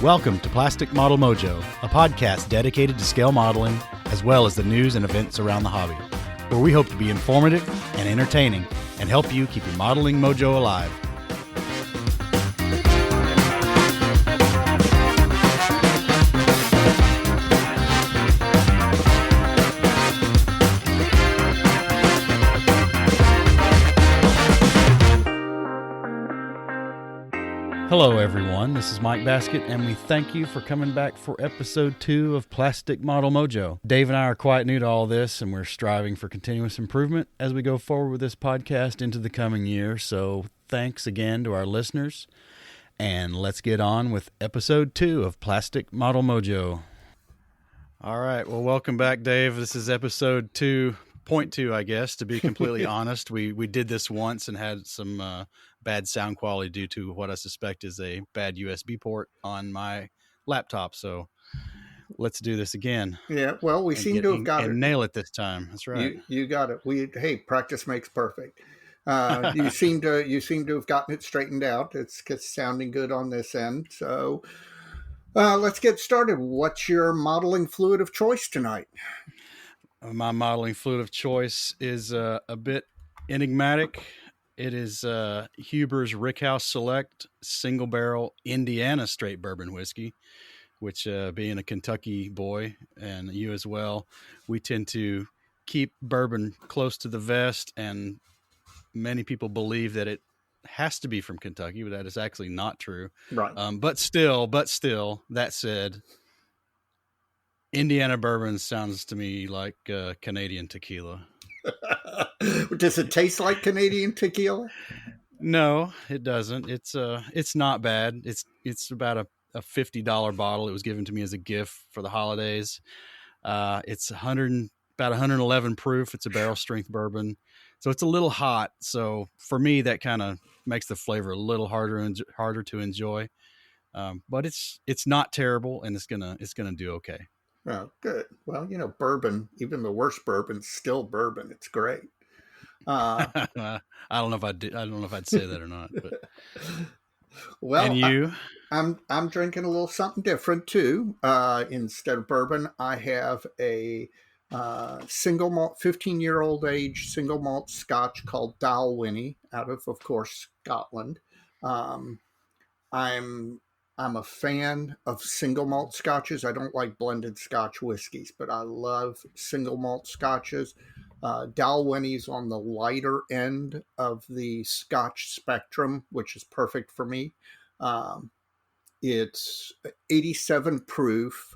Welcome to Plastic Model Mojo, a podcast dedicated to scale modeling, as well as the news and events around the hobby, where we hope to be informative and entertaining and help you keep your modeling mojo alive. Hello everyone, this is Mike Baskett, and we thank you for coming back for episode 2 of Plastic Model Mojo. Dave and I are quite new to all this, and we're striving for continuous improvement as we go forward with this podcast into the coming year, so thanks again to our listeners, and let's get on with episode 2 of Plastic Model Mojo. All right, well, welcome back, Dave. This is episode 2.2, I guess, to be completely honest. We did this once and had some bad sound quality due to what I suspect is a bad USB port on my laptop. So let's do this again. Yeah, well, we seem to have got it. And nail it this time. That's right. You got it. Hey, practice makes perfect. You seem to have gotten it straightened out. It's sounding good on this end. So let's get started. What's your modeling fluid of choice tonight? My modeling fluid of choice is a bit enigmatic. It is Huber's Rickhouse Select Single Barrel Indiana Straight Bourbon Whiskey, which being a Kentucky boy, and you as well, we tend to keep bourbon close to the vest, and many people believe that it has to be from Kentucky, but that is actually not true. Right. But still, that said, Indiana bourbon sounds to me like Canadian tequila. Does it taste like Canadian tequila? No, it doesn't. It's not bad. It's about a $50 bottle. It was given to me as a gift for the holidays. It's about 111 proof. It's a barrel strength bourbon, so it's a little hot. So for me, that kind of makes the flavor a little harder to enjoy. But it's not terrible, and it's gonna do okay. Oh, good. Well, bourbon, even the worst bourbon's still bourbon. It's great. I don't know if I'd say that or not. But well, and you? I'm drinking a little something different too. Instead of bourbon, I have a single malt, 15-year-old age single malt Scotch called Dalwhinnie, out of course, Scotland. I'm a fan of single malt scotches. I don't like blended Scotch whiskeys, but I love single malt scotches. Dalwhinnie's on the lighter end of the Scotch spectrum, which is perfect for me. It's 87 proof.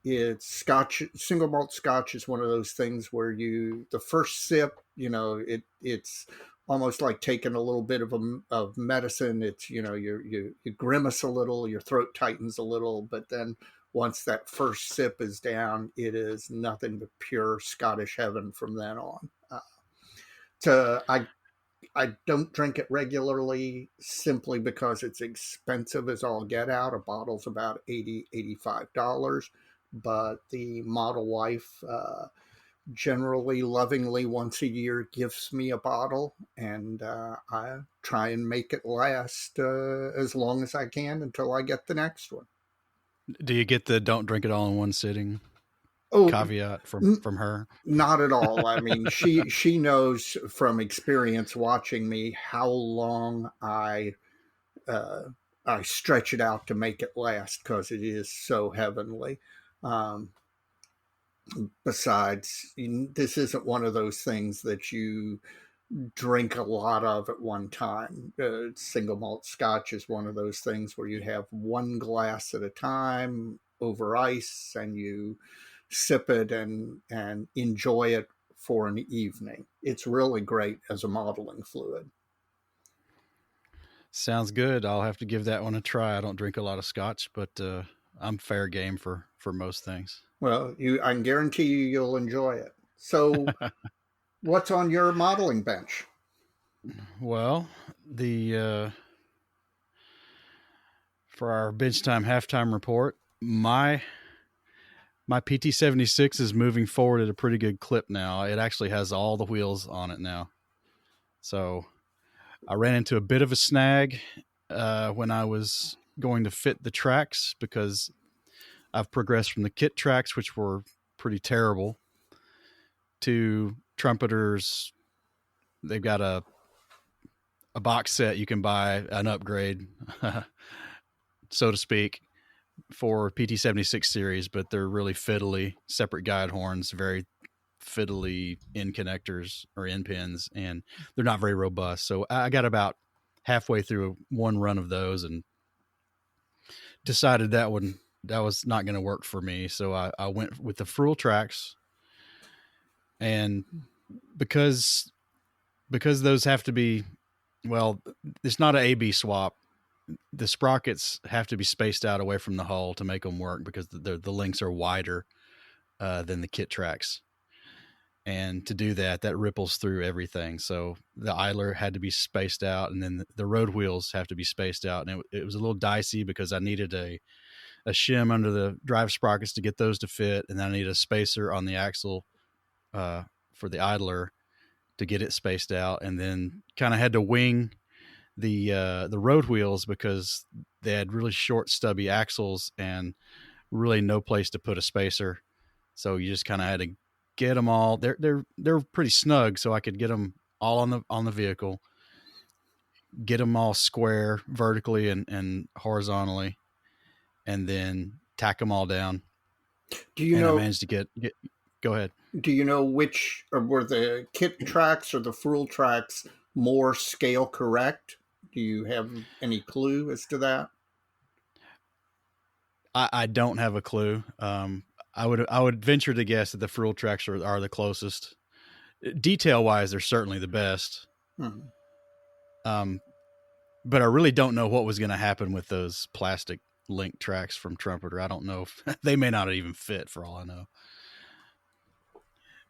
It's Scotch. Single malt Scotch is one of those things where the first sip, it's almost like taking a little bit of medicine. It's, you grimace a little, your throat tightens a little, but then once that first sip is down, it is nothing but pure Scottish heaven from then on. I don't drink it regularly simply because it's expensive as all get out. A bottle's about $80, $85, but the model wife, generally lovingly once a year gives me a bottle, and I try and make it last as long as I can until I get the next one. Do you get the don't drink it all in one sitting caveat from her? Not at all. I mean, she knows from experience watching me how long I stretch it out to make it last, because it is so heavenly. Besides, this isn't one of those things that you drink a lot of at one time. Single malt Scotch is one of those things where you have one glass at a time over ice, and you sip it and enjoy it for an evening. It's really great as a modeling fluid. Sounds good. I'll have to give that one a try. I don't drink a lot of Scotch, but I'm fair game for most things. Well, I can guarantee you'll enjoy it. So what's on your modeling bench? Well, for our bench time halftime report, my PT76 is moving forward at a pretty good clip now. It actually has all the wheels on it now. So I ran into a bit of a snag when I was going to fit the tracks because I've progressed from the kit tracks, which were pretty terrible, to trumpeters. They've got a box set you can buy, an upgrade, so to speak, for PT76 series, but they're really fiddly, separate guide horns, very fiddly end connectors or end pins, and they're not very robust. So I got about halfway through one run of those and decided that was not going to work for me. So I went with the Frill tracks, and because those have to be, well, it's not an A/B swap. The sprockets have to be spaced out away from the hull to make them work because the links are wider than the kit tracks. And to do that, that ripples through everything. So the idler had to be spaced out, and then the road wheels have to be spaced out. And it was a little dicey because I needed a shim under the drive sprockets to get those to fit, and then I needed a spacer on the axle for the idler to get it spaced out, and then kind of had to wing the road wheels because they had really short, stubby axles and really no place to put a spacer. So you just kind of had to get them all. They're pretty snug, so I could get them all on the vehicle, get them all square vertically and horizontally, and then tack them all down. Do you And I know? managed to get. Go ahead. Do you know which, or were the kit tracks or the Frill tracks more scale correct? Do you have any clue as to that? I don't have a clue. I would venture to guess that the Frill tracks are the closest. Detail wise, they're certainly the best. Hmm. But I really don't know what was going to happen with those plastic link tracks from Trumpeter. I don't know if they may not even fit for all I know.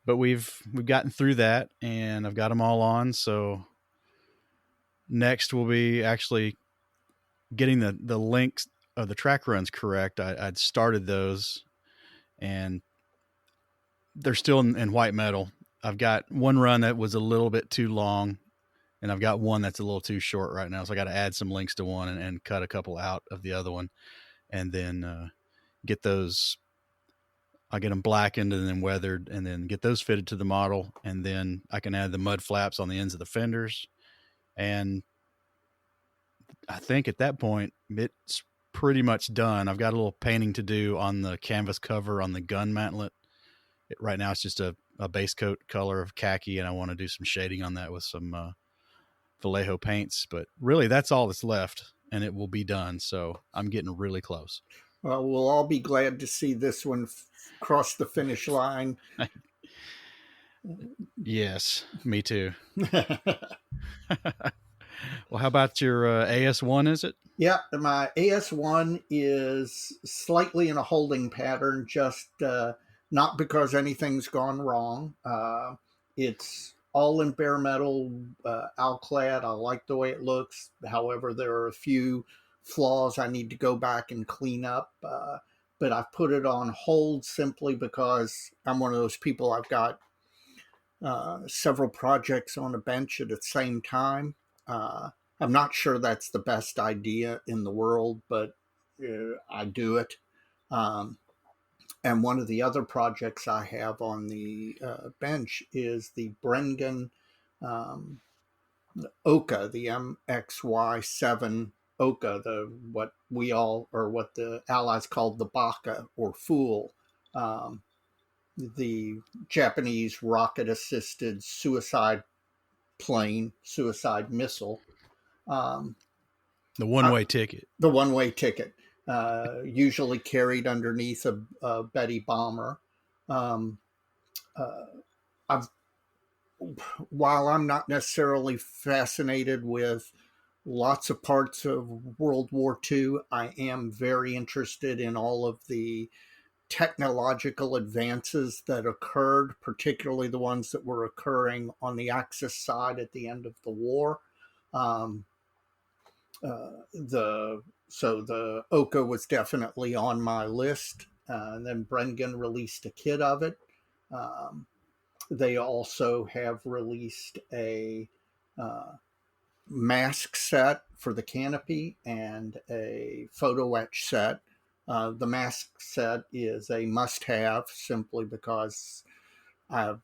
But we've gotten through that, and I've got them all on. So next will be actually getting the links of the track runs correct. I'd started those, and they're still in white metal. I've got one run that was a little bit too long, and I've got one that's a little too short right now. So I got to add some links to one and cut a couple out of the other one, and then get those. I'll get them blackened and then weathered, and then get those fitted to the model, and then I can add the mud flaps on the ends of the fenders. And I think at that point it's pretty much done. I've got a little painting to do on the canvas cover on the gun mantlet. Right now it's just a base coat color of khaki, and I want to do some shading on that with some Vallejo paints. But really, that's all that's left, and it will be done. So I'm getting really close. Well, we'll all be glad to see this one cross the finish line. Yes, me too. Well, how about your AS1, is it? Yeah, my AS1 is slightly in a holding pattern, just not because anything's gone wrong. It's all in bare metal, alclad. I like the way it looks. However, there are a few flaws I need to go back and clean up. But I've put it on hold simply because I'm one of those people. I've got several projects on a bench at the same time. I'm not sure that's the best idea in the world, but I do it. And one of the other projects I have on the bench is the Brengen Oka, the MXY7 Oka, what the Allies called the Baka or Fool, the Japanese rocket-assisted suicide missile. The one-way ticket. The one-way ticket, usually carried underneath a Betty bomber. I've While I'm not necessarily fascinated with lots of parts of World War II, I am very interested in all of the technological advances that occurred, particularly the ones that were occurring on the Axis side at the end of the war. The Oka was definitely on my list. And then Brengen released a kit of it. They also have released a mask set for the canopy and a photo etch set. The mask set is a must-have simply because I,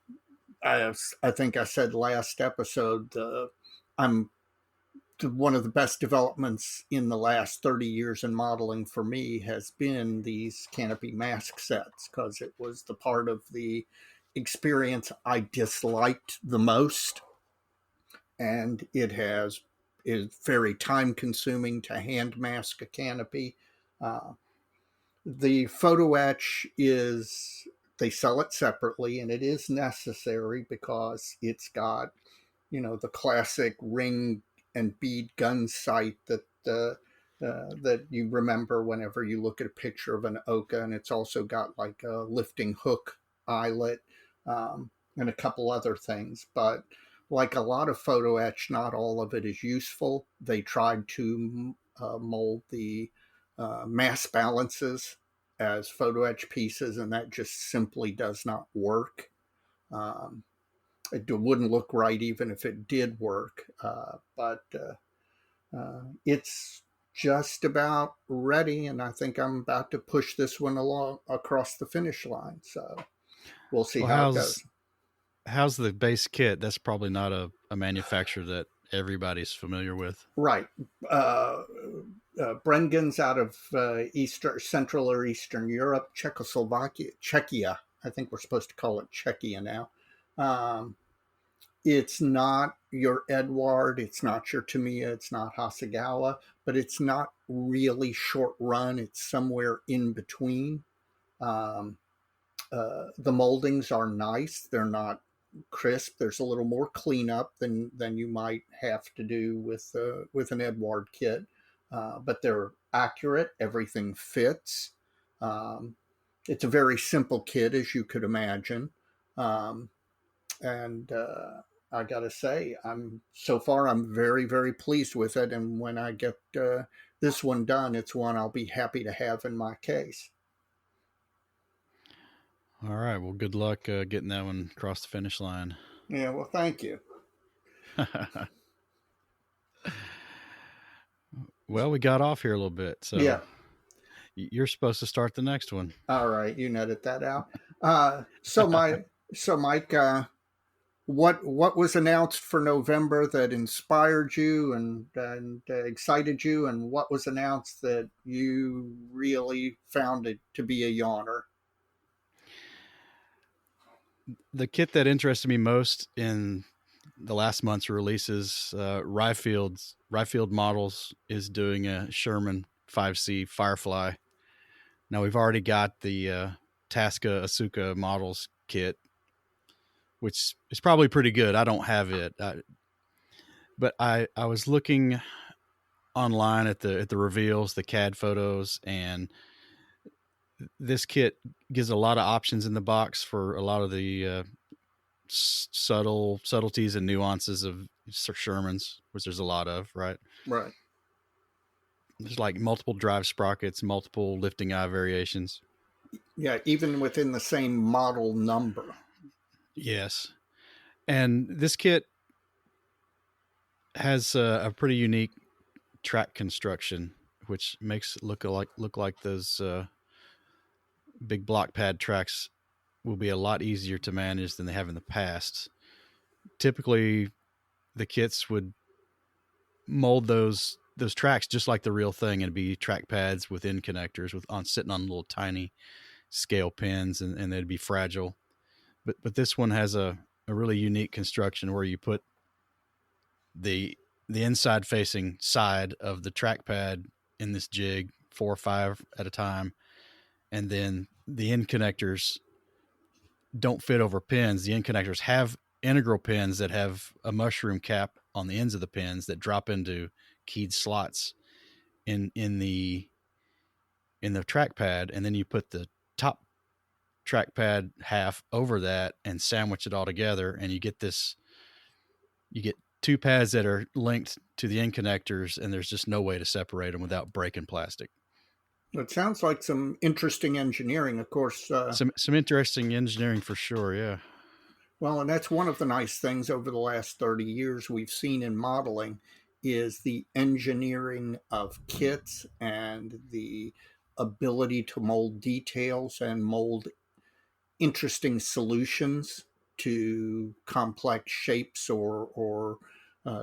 I think I said last episode, I'm one of the best developments in the last 30 years in modeling for me has been these canopy mask sets, because it was the part of the experience I disliked the most, and it is very time consuming to hand mask a canopy. Uh, the photo etch is, they sell it separately, and it is necessary because it's got, the classic ring and bead gun sight that you remember whenever you look at a picture of an Oka, and it's also got like a lifting hook eyelet, and a couple other things. But like a lot of photo etch, not all of it is useful. They tried to mold the mass balances as photo etch pieces, and that just simply does not work. Um, it wouldn't look right even if it did work. But it's just about ready, and I think I'm about to push this one along across the finish line. So we'll see Well, how it goes. how's the base kit? That's probably not a manufacturer that everybody's familiar with. Right. Brengen's out of Central or Eastern Europe, Czechia. I think we're supposed to call it Czechia now. Um, it's not your Edward, it's not your Tamiya, it's not Hasegawa, but it's not really short run. It's somewhere in between. Um, the moldings are nice. They're not crisp. There's a little more cleanup than you might have to do with an Edward kit, but they're accurate. Everything fits. Um, it's a very simple kit, as you could imagine, and I gotta say, I'm very very pleased with it. And when I get this one done, it's one I'll be happy to have in my case. All right. Well, good luck getting that one across the finish line. Yeah, well, thank you. Well, we got off here a little bit, so Yeah. you're supposed to start the next one. All right, you netted that out. So Mike, what was announced for November that inspired you and excited you, and what was announced that you really found it to be a yawner? The kit that interested me most in the last month's releases, Ryfield Models is doing a Sherman 5C Firefly. Now we've already got the Tasca Asuka Models kit, which is probably pretty good. I don't have it, but I was looking online at the reveals, the CAD photos, and this kit gives a lot of options in the box for a lot of the subtleties and nuances of Shermans, which there's a lot of, right? Right. There's like multiple drive sprockets, multiple lifting eye variations. Yeah, even within the same model number. Yes. And this kit has a pretty unique track construction, which makes it look like those big block pad tracks will be a lot easier to manage than they have in the past. Typically, the kits would mold those tracks just like the real thing, and be track pads with end connectors sitting on little tiny scale pins, and they'd be fragile. But this one has a really unique construction where you put the inside facing side of the trackpad in this jig, 4 or 5 at a time, and then the end connectors don't fit over pins. The end connectors have integral pins that have a mushroom cap on the ends of the pins that drop into keyed slots in the trackpad, and then you put the top trackpad half over that and sandwich it all together, and you get 2 pads that are linked to the end connectors, and there's just no way to separate them without breaking plastic. It sounds like some interesting engineering, of course. Some interesting engineering for sure, yeah. Well, and that's one of the nice things over the last 30 years we've seen in modeling is the engineering of kits and the ability to mold details and mold interesting solutions to complex shapes or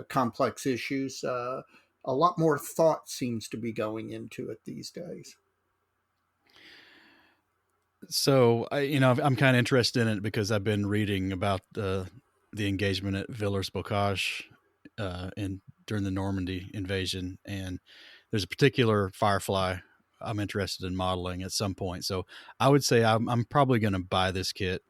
complex issues. A lot more thought seems to be going into it these days. So I'm kind of interested in it because I've been reading about the engagement at Villers-Bocage in during the Normandy invasion, and there's a particular Firefly I'm interested in modeling at some point. So I would say I'm probably going to buy this kit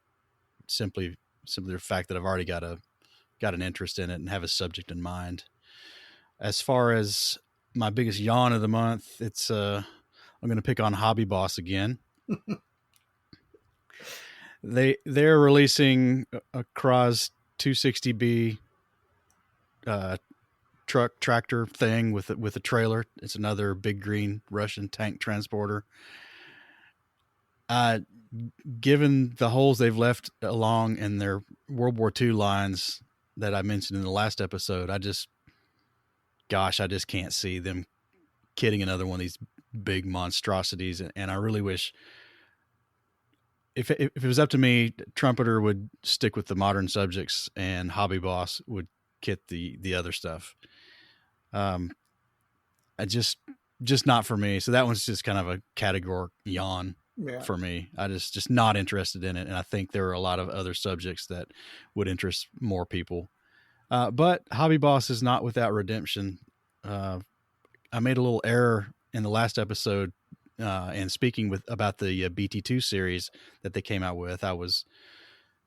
simply the fact that I've already got an interest in it and have a subject in mind. As far as my biggest yawn of the month, it's I'm going to pick on Hobby Boss again. They're releasing a Kraz 260B tractor thing with a trailer. It's another big green Russian tank transporter. Given the holes they've left along in their World War II lines that I mentioned in the last episode, I just can't see them kitting another one of these big monstrosities. And I really wish, if it was up to me, Trumpeter would stick with the modern subjects and Hobby Boss would kit the other stuff. I just not for me. So that one's just kind of a categorical yawn for me. I just not interested in it. And I think there are a lot of other subjects that would interest more people. But Hobby Boss is not without redemption. I made a little error in the last episode, and speaking about the BT2 series that they came out with. I was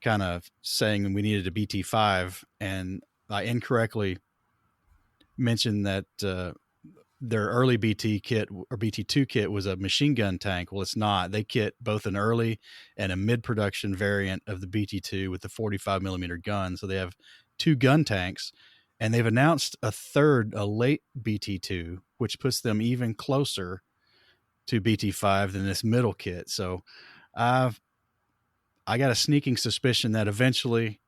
kind of saying we needed a BT5, and I incorrectly mentioned that their early BT kit or BT2 kit was a machine gun tank. Well, it's not. They kit both an early and a mid-production variant of the BT2 with the 45 millimeter gun. So they have two gun tanks, and they've announced a late BT2, which puts them even closer to BT5 than this middle kit. So I got a sneaking suspicion that eventually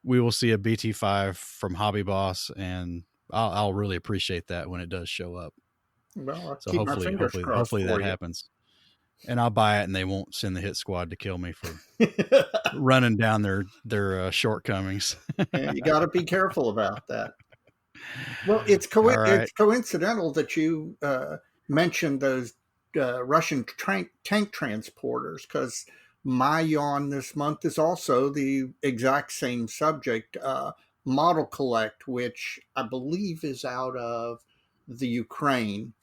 we will see a BT5 from Hobby Boss, and I'll really appreciate that when it does show up. Well, I'll So keep my fingers crossed hopefully that for you. happens, and I'll buy it, and they won't send the hit squad to kill me for running down their shortcomings. Yeah, you got to be careful about that. Well, it's Right. it's coincidental that you mentioned those Russian tank transporters, because my yawn this month is also the exact same subject. Model Collect, which I believe is out of the Ukraine.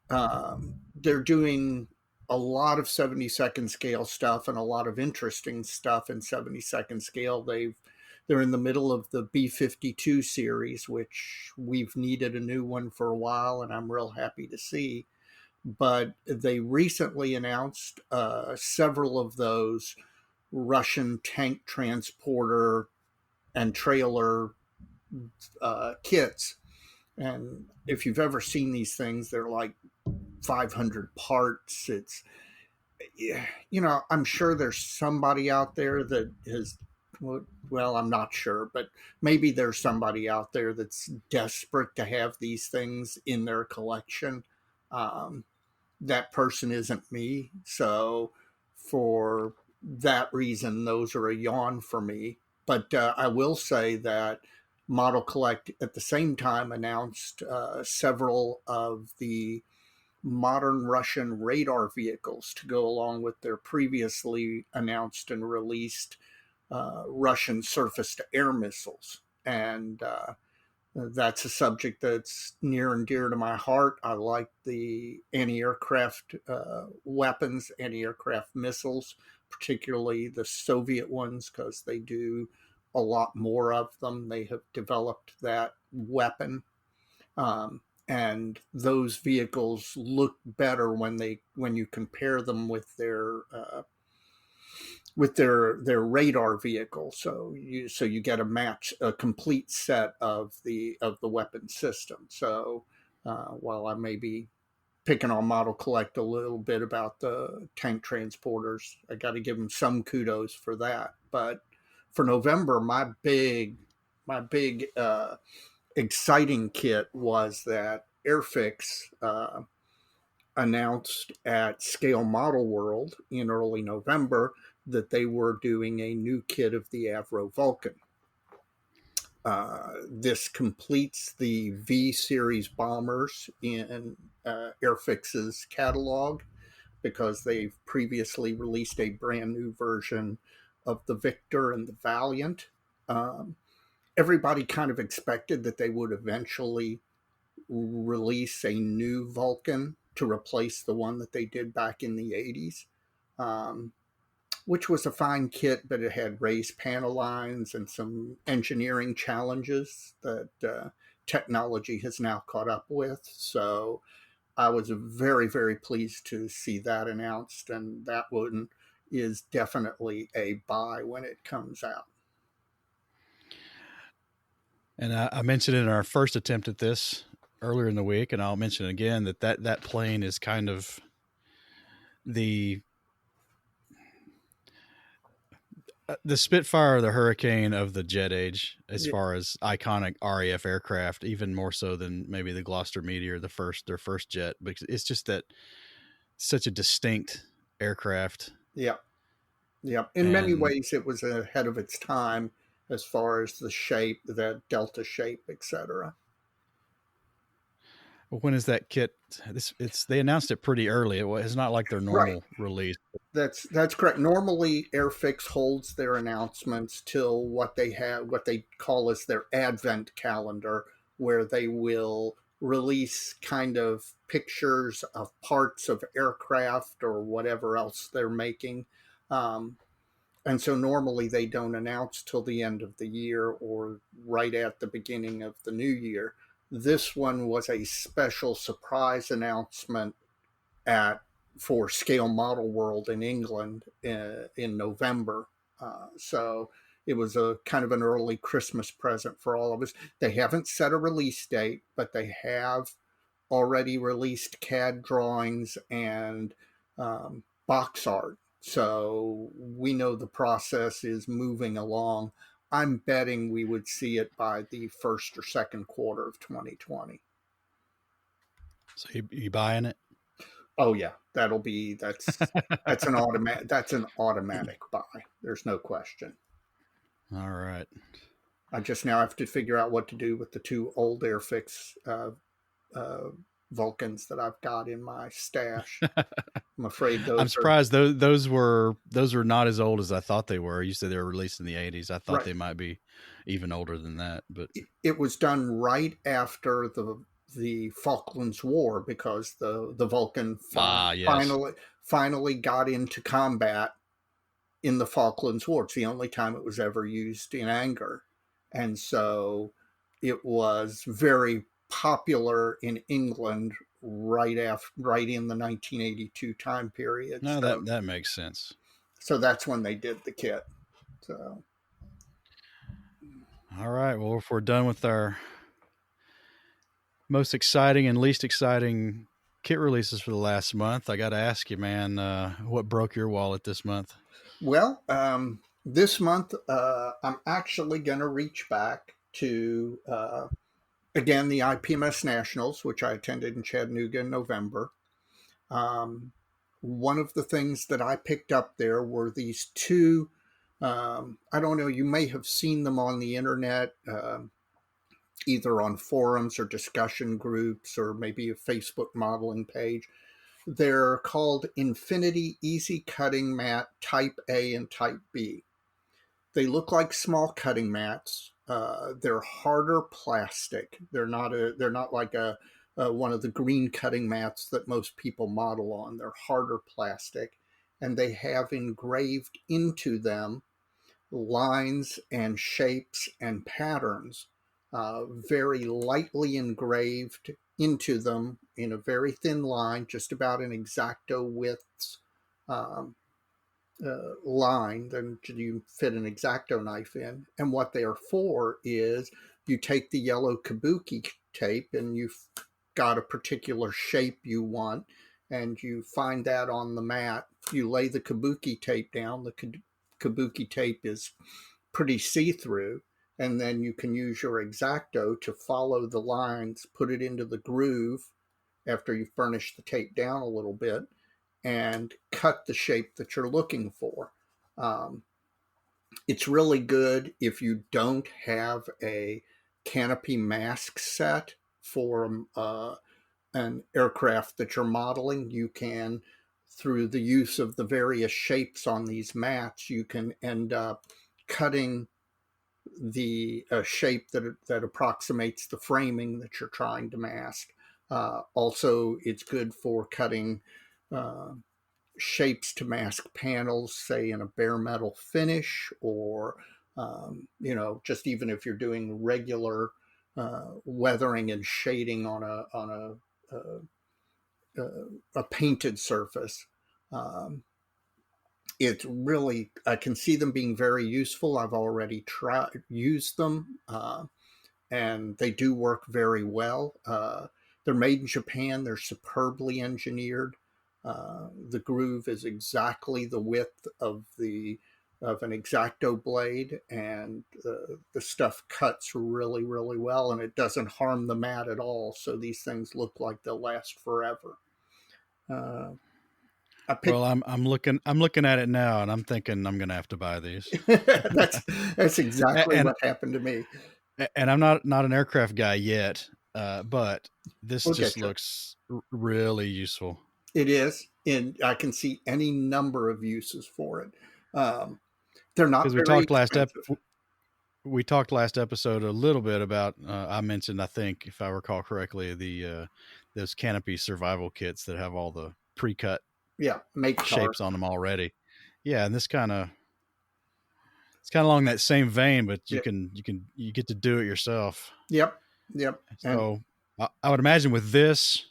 They're doing a lot of 72nd scale stuff and a lot of interesting stuff in 72nd scale. They're in the middle of the B-52 series, which we've needed a new one for a while, and I'm real happy to see. But they recently announced several of those Russian tank transporter and trailer kits. And if you've ever seen these things, they're like 500 parts. It's, I'm sure there's somebody out there that has, well, I'm not sure, but maybe there's somebody out there that's desperate to have these things in their collection. That person isn't me. So for that reason, those are a yawn for me. But I will say that Model Collect at the same time announced several of the modern Russian radar vehicles to go along with their previously announced and released Russian surface to air missiles. And that's a subject that's near and dear to my heart. I like the anti aircraft weapons, anti aircraft missiles, particularly the Soviet ones, because they do a lot more of them. They have developed that weapon. And those vehicles look better when you compare them with their radar vehicle. So you get a complete set of the weapon system. So while I may be picking on Model Collect a little bit about the tank transporters, I got to give them some kudos for that. But for November, my big exciting kit was that Airfix announced at Scale Model World in early November that they were doing a new kit of the Avro Vulcan. This completes the V series bombers in Airfix's catalog, because they've previously released a brand new version of the Victor and the Valiant. Um, Everybody kind of expected that they would eventually release a new Vulcan to replace the one that they did back in the 80s, um, which was a fine kit, but it had raised panel lines and some engineering challenges that technology has now caught up with. So I was very, very pleased to see that announced, and that one is definitely a buy when it comes out. And I mentioned in our first attempt at this earlier in the week, and I'll mention again that plane is kind of the Spitfire or the Hurricane of the jet age, as far as iconic RAF aircraft, even more so than maybe the Gloucester Meteor, their first jet, because it's just that such a distinct aircraft. Yeah. Yeah. In many ways, it was ahead of its time as far as the shape, the delta shape, etc. When is that kit? They announced it pretty early. It's not like their Right. normal release. That's correct. Normally, Airfix holds their announcements till what they call as their Advent calendar, where they will release kind of pictures of parts of aircraft or whatever else they're making. Um, and so normally they don't announce till the end of the year or right at the beginning of the new year. This one was a special surprise announcement at for Scale Model World in England in November. So it was a kind of an early Christmas present for all of us. They haven't set a release date, but they have already released CAD drawings and box art. So we know the process is moving along. I'm betting we would see it by the first or second quarter of 2020. So you buying it? Oh yeah, that's an automatic buy. There's no question. All right. I just now have to figure out what to do with the two old Airfix uh, Vulcans that I've got in my stash. I'm afraid I'm those are surprised those were not as old as I thought they were. You said they were released in the 80s. I thought right. they might be even older than that, but It was done right after the Falklands War, because the Vulcan yes. finally got into combat in the Falklands War. It's the only time it was ever used in anger. And so it was very popular in England right in the 1982 time period. No, So that makes sense. that's when they did the kit. So All right. Well, if we're done with our most exciting and least exciting kit releases for the last month, I got to ask you, man, what broke your wallet this month? well, this month I'm actually going to reach back to again the IPMS Nationals, which I attended in Chattanooga in November. Um, One of the things that I picked up there were these two. I don't know, you may have seen them on the internet, either on forums or discussion groups, or maybe a Facebook modeling page. They're called Infinity Easy Cutting Mat Type A and Type B. They look like small cutting mats. They're harder plastic. They're not like a one of the green cutting mats that most people model on. They're harder plastic, and they have engraved into them lines and shapes and patterns, very lightly engraved into them in a very thin line, just about an X-Acto width um, line than you fit an X-Acto knife in. And what they are for is you take the yellow kabuki tape and you've got a particular shape you want, and you find that on the mat. You lay the kabuki tape down. The kabuki tape is pretty see-through, and then you can use your X-Acto to follow the lines, put it into the groove after you furnish the tape down a little bit, and cut the shape that you're looking for. Um, it's really good if you don't have a canopy mask set for an aircraft that you're modeling. You can, through the use of the various shapes on these mats, you can end up cutting the shape that approximates the framing that you're trying to mask. Also, it's good for cutting uh, shapes to mask panels, say in a bare metal finish, or just even if you're doing regular weathering and shading on a painted surface. It's really, I can see them being very useful. I've already used them, and they do work very well. They're made in Japan. They're superbly engineered. The groove is exactly the width of an X-Acto blade, and the stuff cuts really, really well, and it doesn't harm the mat at all. So these things look like they'll last forever. Uh, I Well, picked. I'm looking at it now, and I'm thinking I'm gonna have to buy these. that's that's exactly and what happened to me. and I'm not an aircraft guy yet, but this We'll just get you. looks really useful. It is, and I can see any number of uses for it. Um, they're not Because very expensive. we talked last episode a little bit about I mentioned, I think if I recall correctly, the those canopy survival kits that have all the pre-cut Yeah, make tar. shapes on them already. Yeah, and this kind of it's kind of along that same vein, but Yep, you get to do it yourself. yep, yep. And So I would imagine with this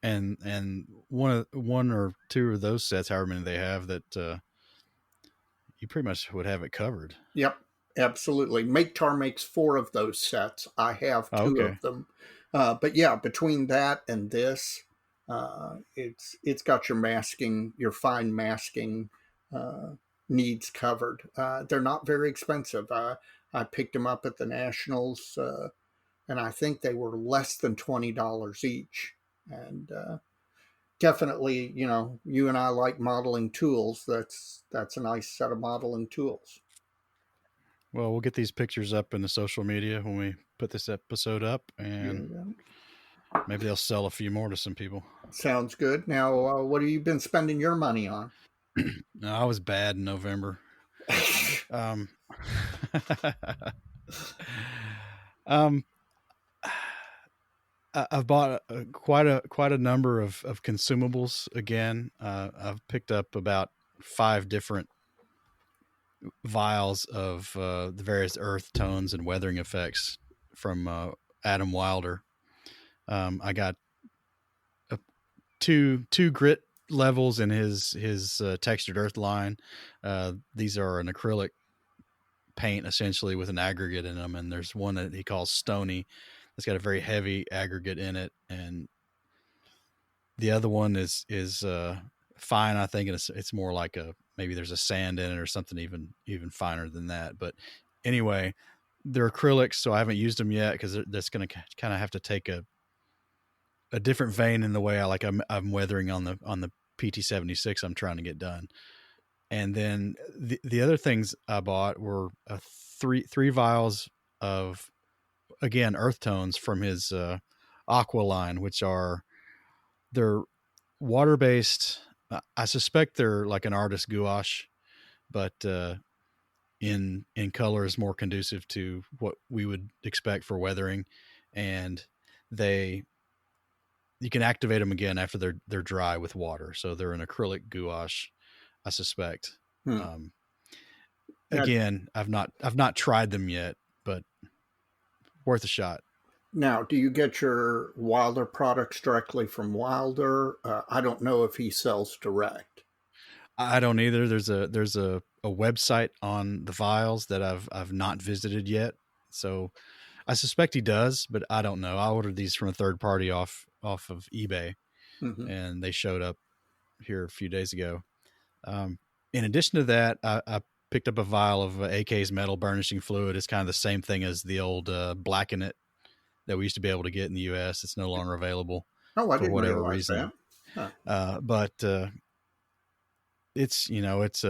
and one or two of those sets, however many they have, that you pretty much would have it covered. yep, absolutely. Make tar makes 4 of those sets. I have Oh, 2 okay. of them. But yeah, between that and this, it's got your fine masking uh, needs covered. They're not very expensive. I picked them up at the Nationals, and I think they were less than $20 each. And definitely, you and I like modeling tools. That's a nice set of modeling tools. Well, we'll get these pictures up in the social media when we put this episode up, and Yeah, maybe they'll sell a few more to some people. sounds good. Now, what have you been spending your money on? No, I was bad in November. Um, um, I've bought quite a number of consumables again. I've picked up about 5 different vials of the various earth tones and weathering effects from Adam Wilder. I got two grit levels in his textured earth line. These are an acrylic paint essentially with an aggregate in them, and there's one that he calls Stony that's got a very heavy aggregate in it, and the other one is fine, I think, and it's more like maybe there's a sand in it or something even finer than that. But anyway, they're acrylics, so I haven't used them yet because that's going to kind of have to take a different vein in the way I'm weathering on the PT-76 I'm trying to get done. And then the other things I bought were three vials of, again, earth tones from his aqua line, which they're water based. I suspect they're like an artist gouache, but in color is more conducive to what we would expect for weathering, and you can activate them again after they're dry with water. So they're an acrylic gouache, I suspect. Hmm. Um, Now, Again, I've not tried them yet, but worth a shot. now, do you get your Wilder products directly from Wilder? I don't know if he sells direct. I don't either. There's a website on the vials that I've not visited yet, so I suspect he does, but I don't know. I ordered these from a third party off of eBay, Hmm. and they showed up here a few days ago. In addition to that, I picked up a vial of AK's metal burnishing fluid. It's kind of the same thing as the old Blacken It that we used to be able to get in the U.S. It's no longer available Oh, I for didn't whatever realize reason. that. Huh. But it's, it's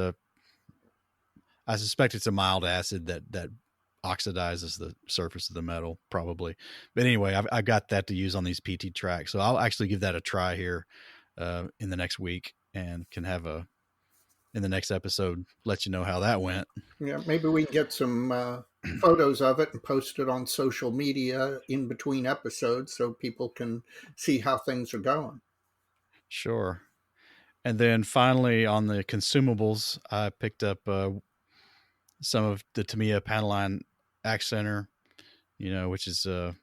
I suspect it's a mild acid that oxidizes the surface of the metal, probably. But anyway, I've got that to use on these PT tracks, so I'll actually give that a try here in the next week, and can have in the next episode let you know how that went. Yeah, maybe we can get some photos of it and post it on social media in between episodes so people can see how things are going. Sure. And then finally, on the consumables, I picked up some of the Tamiya Panaline Axe Center, which is I'm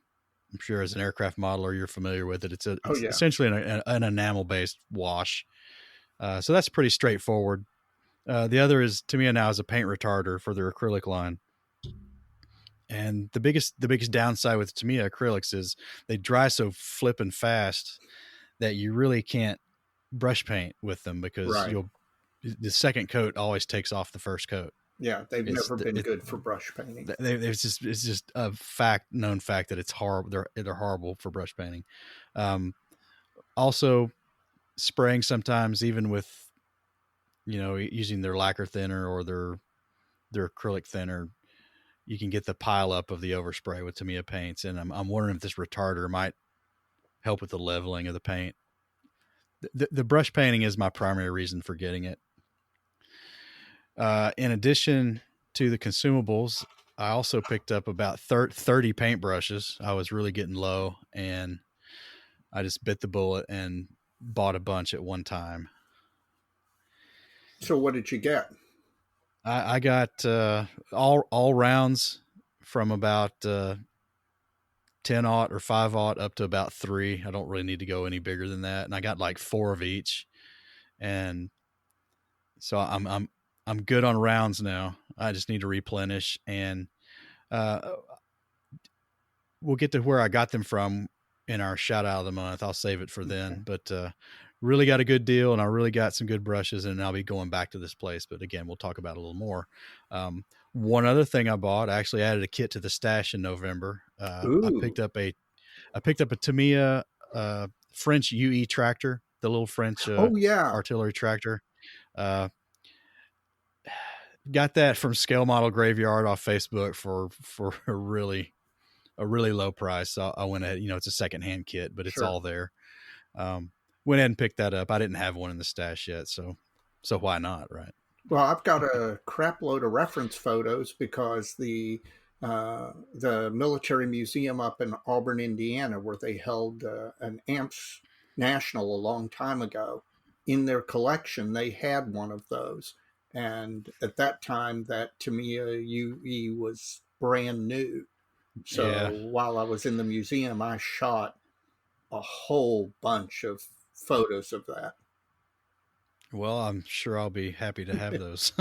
sure as an aircraft modeler you're familiar with it. It's Yeah. essentially an enamel based wash, so that's pretty straightforward. The other is Tamiya now is a paint retarder for their acrylic line, and the biggest downside with Tamiya acrylics is they dry so flippin' fast that you really can't brush paint with them, because Right. the second coat always takes off the first coat. Yeah, they've never been good for brush painting. It's just a known fact that it's horrible. They're horrible for brush painting. Also, spraying sometimes, even with using their lacquer thinner or their acrylic thinner, you can get the pile up of the overspray with Tamiya paints, and I'm wondering if this retarder might help with the leveling of the paint. The brush painting is my primary reason for getting it. In addition to the consumables, I also picked up about 30 paintbrushes. I was really getting low, and I just bit the bullet and bought a bunch at one time. So what did you get? I got all rounds from about 10-aught or 5-aught up to about 3. I don't really need to go any bigger than that, and I got like 4 of each, and so I'm good on rounds now. I just need to replenish, and we'll get to where I got them from in our shout out of the month. I'll save it for then, but really got a good deal, and I really got some good brushes, and I'll be going back to this place. But again, we'll talk about it a little more. One other thing I bought, I actually added a kit to the stash in November. I picked up a Tamiya French UE tractor, the little French artillery tractor. Got that from Scale Model Graveyard off Facebook for a really low price. So I went ahead, it's a secondhand kit, but it's all there. Went ahead and picked that up. I didn't have one in the stash yet, so why not, right? Well, I've got a crap load of reference photos because the military museum up in Auburn, Indiana, where they held an AMPS National a long time ago, in their collection, they had one of those. And at that time, that Tamiya UE was brand new. So while I was in the museum, I shot a whole bunch of photos of that. Well, I'm sure I'll be happy to have those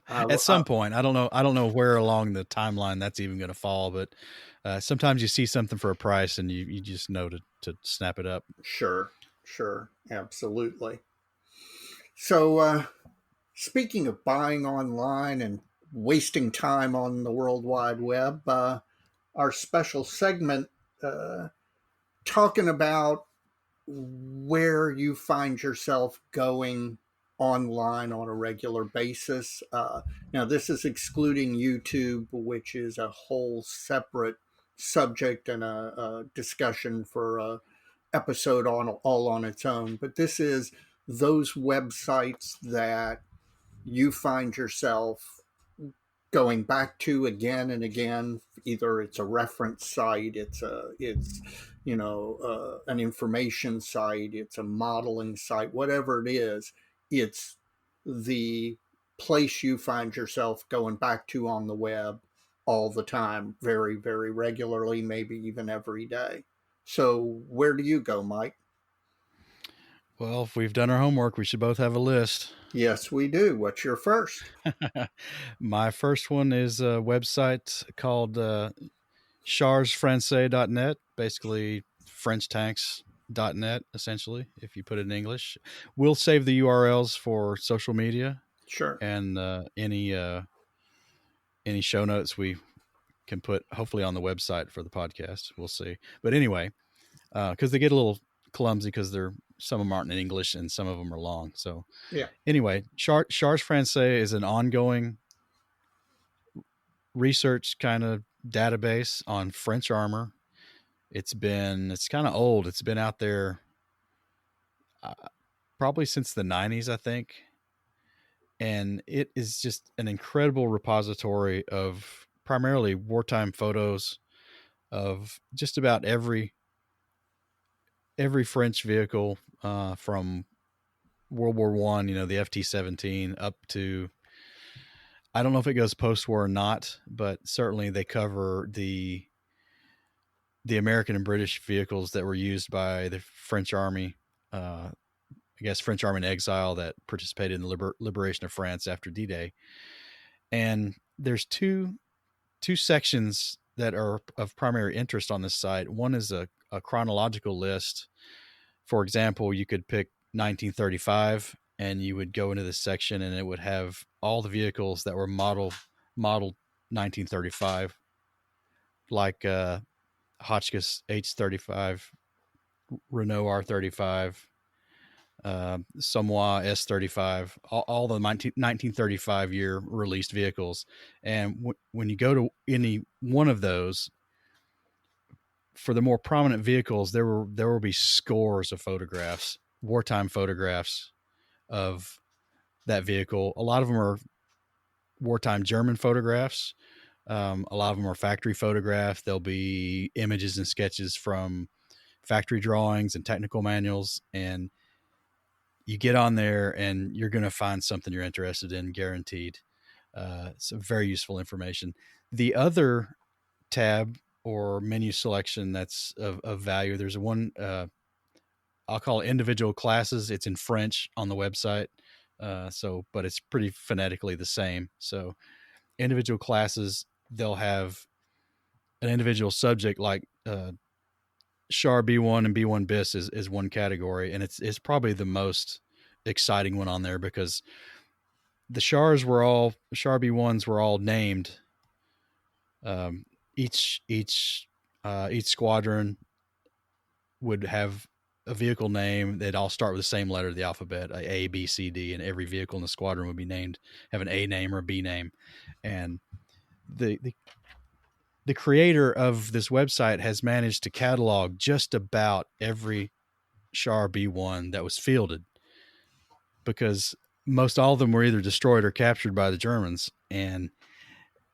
at some point. I don't know where along the timeline that's even going to fall, but sometimes you see something for a price and you just know to snap it up. Sure, absolutely. So speaking of buying online and wasting time on the World Wide Web, our special segment talking about where you find yourself going online on a regular basis. Now, this is excluding YouTube, which is a whole separate subject and a discussion for a episode all on its own. But this is those websites that you find yourself going back to again and again. Either it's a reference site, it's an information site, it's a modeling site, whatever it is, it's the place you find yourself going back to on the web all the time, very, very regularly, maybe even every day. So where do you go, Mike? Well, if we've done our homework, we should both have a list. Yes, we do. What's your first? My first one is a website called charsfrancais.net, basically FrenchTanks.net, essentially, if you put it in English. We'll save the URLs for social media. Sure. and any show notes we can put hopefully on the website for the podcast. We'll see. But anyway, because they get a little clumsy because they're some of them aren't in English and some of them are long. So Yeah. anyway, Charge Francais is an ongoing research kind of database on French armor. It's kind of old. It's been out there uh, probably since the 90s, I think. And it is just an incredible repository of primarily wartime photos of just about every French vehicle from World War One, the FT-17 up to, I don't know if it goes post-war or not, but certainly they cover the American and British vehicles that were used by the French army. I guess French army in exile that participated in the liberation of France after D-Day. And there's two sections that are of primary interest on this site. One is a chronological list. For example, you could pick 1935 and you would go into this section and it would have all the vehicles that were modeled 1935, like Hotchkiss H35, Renault R35, Samoa S35, all the 1935 year released vehicles. And when you go to any one of those, for the more prominent vehicles, there will be scores of photographs, wartime photographs of that vehicle. A lot of them are wartime German photographs. A lot of them are factory photographs. There'll be images and sketches from factory drawings and technical manuals. And you get on there and you're going to find something you're interested in, guaranteed. It's very useful information. The other tab or menu selection that's of value, there's one, I'll call it individual classes. It's in French on the website. But it's pretty phonetically the same. So individual classes, they'll have an individual subject like Char B1 and B1 bis is one category. And it's probably the most exciting one on there because the Char B1s were all named. Each squadron would have a vehicle name. They'd all start with the same letter of the alphabet, A, B, C, D, and every vehicle in the squadron would be named, have an A name or a B name. And the creator of this website has managed to catalog just about every Char B1 that was fielded, because most all of them were either destroyed or captured by the Germans. And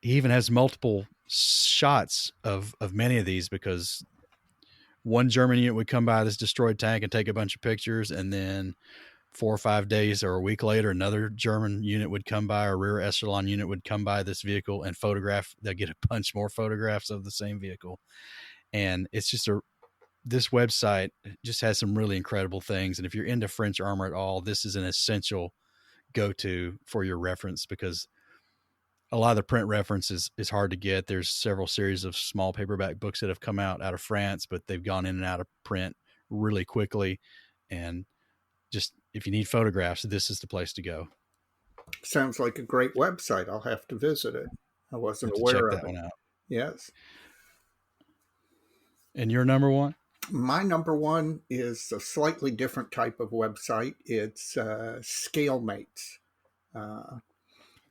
he even has multiple shots of many of these, because one German unit would come by this destroyed tank and take a bunch of pictures, and then 4 or 5 days or a week later, another German unit would come by, or rear echelon unit would come by this vehicle and photograph. They'll get a bunch more photographs of the same vehicle. And it's just this website just has some really incredible things. And if you're into French armor at all, this is an essential go-to for your reference, because a lot of the print reference is hard to get. There's several series of small paperback books that have come out of France, but they've gone in and out of print really quickly. And just, if you need photographs, this is the place to go. Sounds like a great website. I'll have to visit it. I wasn't To aware check of that it. one out. Yes. And your number one? My number one is a slightly different type of website. It's ScaleMates.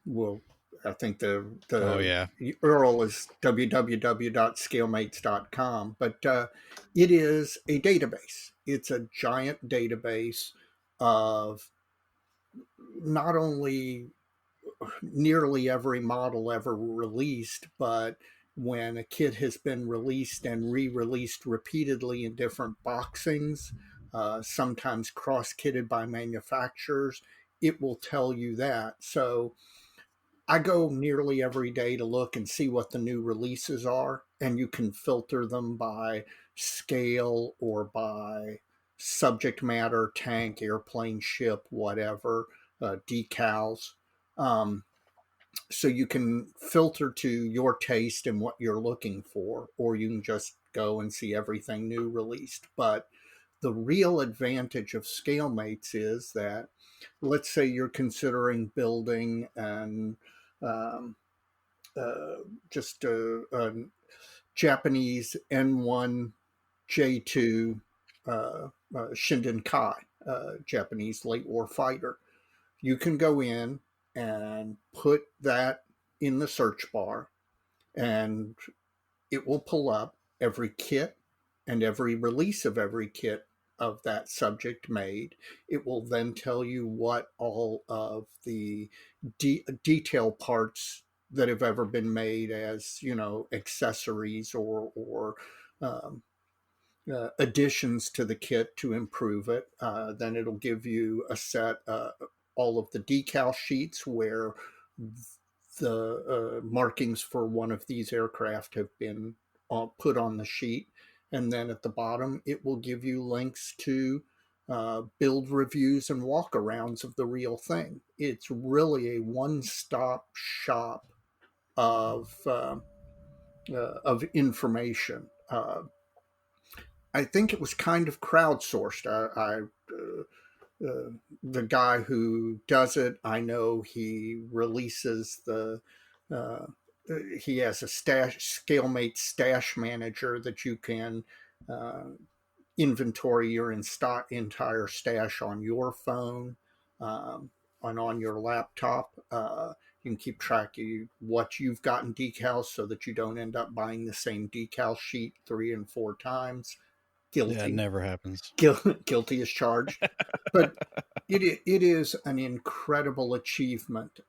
Well, I think the URL is www.scalemates.com, but it is a database. It's a giant database of not only nearly every model ever released, but when a kit has been released and re-released repeatedly in different boxings, sometimes cross-kitted by manufacturers, it will tell you that. So I go nearly every day to look and see what the new releases are, and you can filter them by scale or by subject matter, tank, airplane, ship, whatever, decals. Um, so you can filter to your taste and what you're looking for, or you can just go and see everything new released. But the real advantage of scalemates is that, let's say you're considering building an um, uh, just a Japanese N1 J2 Shindenkai, Japanese late war fighter. You can go in and put that in the search bar, and it will pull up every kit and every release of every kit of that subject made. It will then tell you what all of the detail parts that have ever been made as, accessories or um, additions to the kit to improve it. Then it'll give you a set, all of the decal sheets where the markings for one of these aircraft have been put on the sheet. And then at the bottom, it will give you links to build reviews and walkarounds of the real thing. It's really a one-stop shop of information. I think it was kind of crowdsourced. The guy who does it, I know he releases uh, he has a ScaleMate stash manager that you can uh, inventory your entire stash on your phone, and on your laptop. You can keep track of what you've gotten decals so that you don't end up buying the same decal sheet 3 and 4 times. Yeah, it Guilty. never happens. Guilty as charged. But it is an incredible achievement.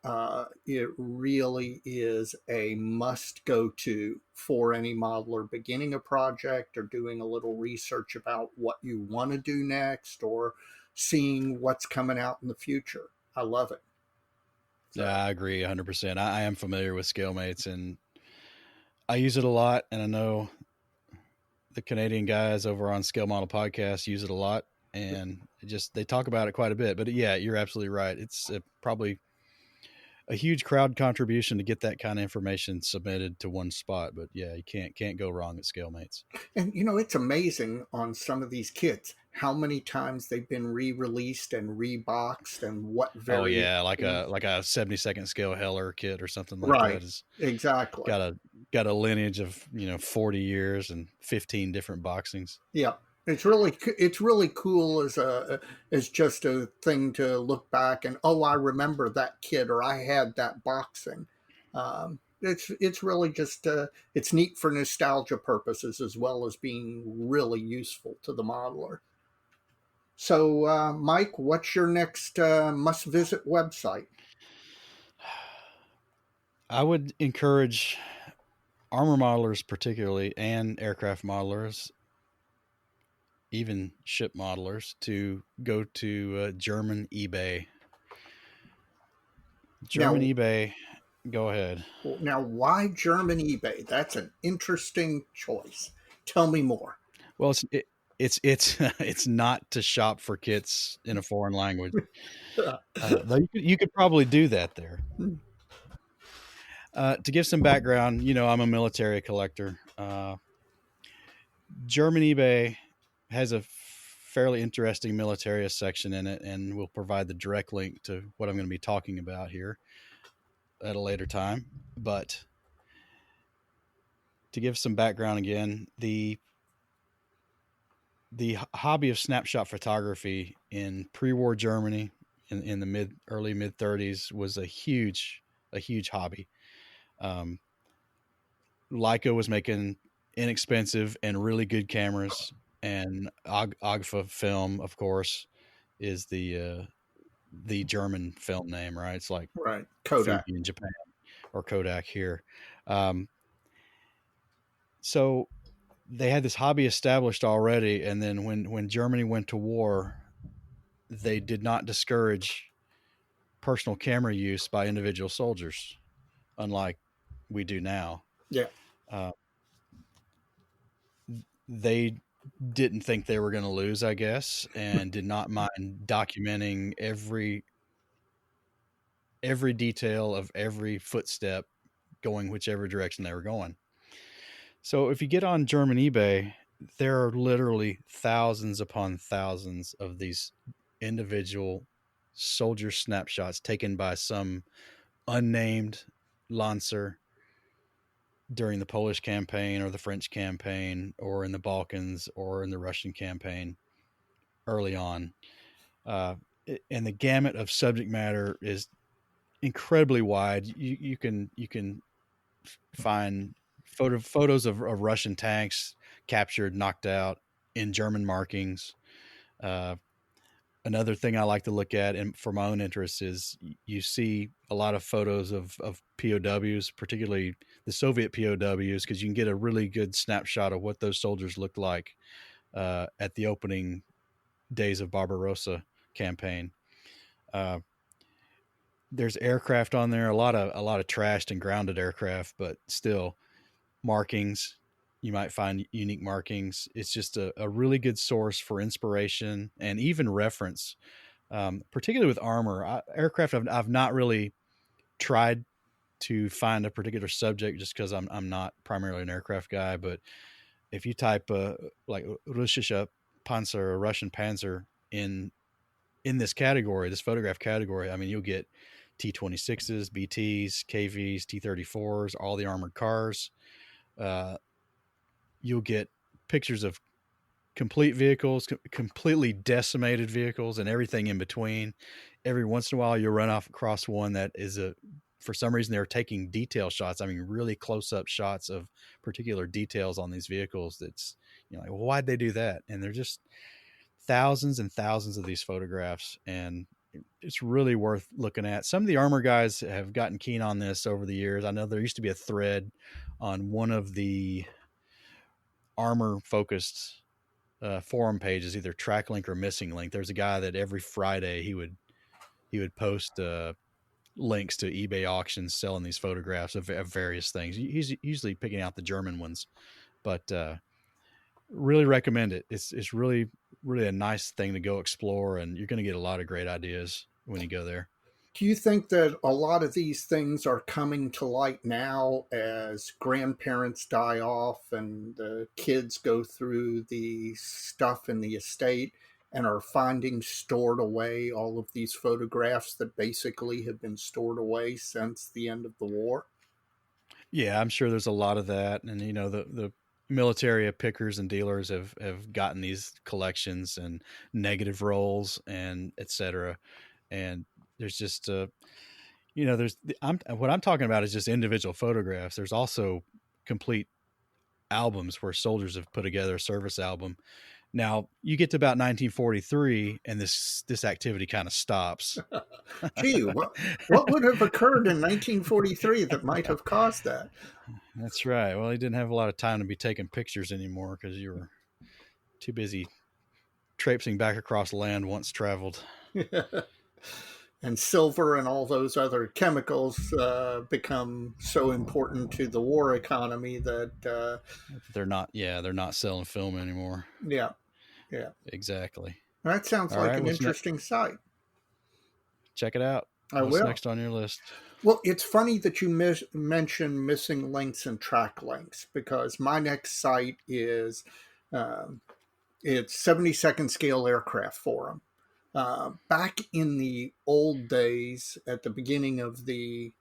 It really is a must go to for any modeler beginning a project or doing a little research about what you want to do next or seeing what's coming out in the future. I love it. Yeah, So, I agree 100%. I am familiar with ScaleMates, and I use it a lot. And I know the Canadian guys over on Scale Model Podcast use it a lot, and they talk about it quite a bit. But yeah, you're absolutely right. It's probably a huge crowd contribution to get that kind of information submitted to one spot. But yeah, you can't go wrong at ScaleMates. and it's amazing on some of these kits how many times they've been re-released and reboxed and what Oh very, yeah, like a 70-second scale Heller kit or something like right, that is exactly. got a lineage of 40 years and 15 different boxings. Yeah, it's really cool as just a thing to look back and, oh, I remember that kid, or I had that boxing. It's really just it's neat for nostalgia purposes as well as being really useful to the modeler. So, Mike, what's your next must visit website? I would encourage armor modelers, particularly, and aircraft modelers, even ship modelers, to go to German eBay. German Now, eBay. Go ahead. why German eBay? That's an interesting choice. Tell me more. Well, it's it's not to shop for kits in a foreign language. Though you could probably do that there. To give some background, I'm a military collector. German eBay has a fairly interesting military section in it, and we'll provide the direct link to what I'm going to be talking about here at a later time. But to give some background again, the hobby of snapshot photography in pre-war Germany in the early mid 30s was a huge hobby. Um, Leica was making inexpensive and really good cameras, and Agfa film, of course, is the German film name, right? It's like Right, Fuji Kodak. in Japan or Kodak here. Um, so they had this hobby established already, and then when Germany went to war, they did not discourage personal camera use by individual soldiers, unlike we do now. Yeah, Uh, they didn't think they were going to lose, I guess, and did not mind documenting every detail of every footstep going whichever direction they were going. So if you get on German eBay, there are literally thousands upon thousands of these individual soldier snapshots taken by some unnamed lancer during the Polish campaign or the French campaign or in the Balkans or in the Russian campaign early on. Uh, and the gamut of subject matter is incredibly wide. You can find photos of Russian tanks captured, knocked out in German markings. Uh, Another thing I like to look at, and for my own interest, is you see a lot of photos of POWs, particularly the Soviet POWs, because you can get a really good snapshot of what those soldiers looked like at the opening days of Barbarossa campaign. Uh, there's aircraft on there, a lot of trashed and grounded aircraft, but still markings. You might find unique markings. It's just a really good source for inspiration and even reference, particularly with armor. Aircraft, I've not really tried to find a particular subject just because I'm not primarily an aircraft guy. But if you type like Russische Panzer or Russian Panzer in this category, this photograph category, I mean, you'll get T-26s, BTs, KVs, T-34s, all the armored cars. Uh, you'll get pictures of complete vehicles, completely decimated vehicles, and everything in between. Every once in a while, you'll run off across one that is for some reason, they're taking detail shots. I mean, really close up shots of particular details on these vehicles. That's, like, well, why'd they do that? And they're just thousands and thousands of these photographs. And it's really worth looking at. Some of the armor guys have gotten keen on this over the years. I know there used to be a thread on one of the armor focused forum pages, either track link or missing link. There's a guy that every Friday he would post links to eBay auctions selling these photographs of various things. He's usually picking out the German ones, but really recommend it. It's really a nice thing to go explore, and you're going to get a lot of great ideas when you go there. Do you think that a lot of these things are coming to light now as grandparents die off and the kids go through the stuff in the estate and are finding stored away all of these photographs that basically have been stored away since the end of the war? Yeah, I'm sure there's a lot of that, and the military pickers and dealers have gotten these collections and negative rolls and etc. And there's just what I'm talking about is just individual photographs. There's also complete albums where soldiers have put together a service album. Now you get to about 1943, and this activity kind of stops. Gee, what would have occurred in 1943 that might have caused that? That's right. Well, he didn't have a lot of time to be taking pictures anymore because you were too busy traipsing back across land once traveled. And silver and all those other chemicals become so important to the war economy that they're not selling film anymore. yeah, yeah, Exactly. that sounds All like right, an interesting site. check it out. I What's will. next on your list? Well, it's funny that you mention missing links and track links, because my next site is um, it's 72nd Scale Aircraft Forum. Back in the old days, at the beginning of the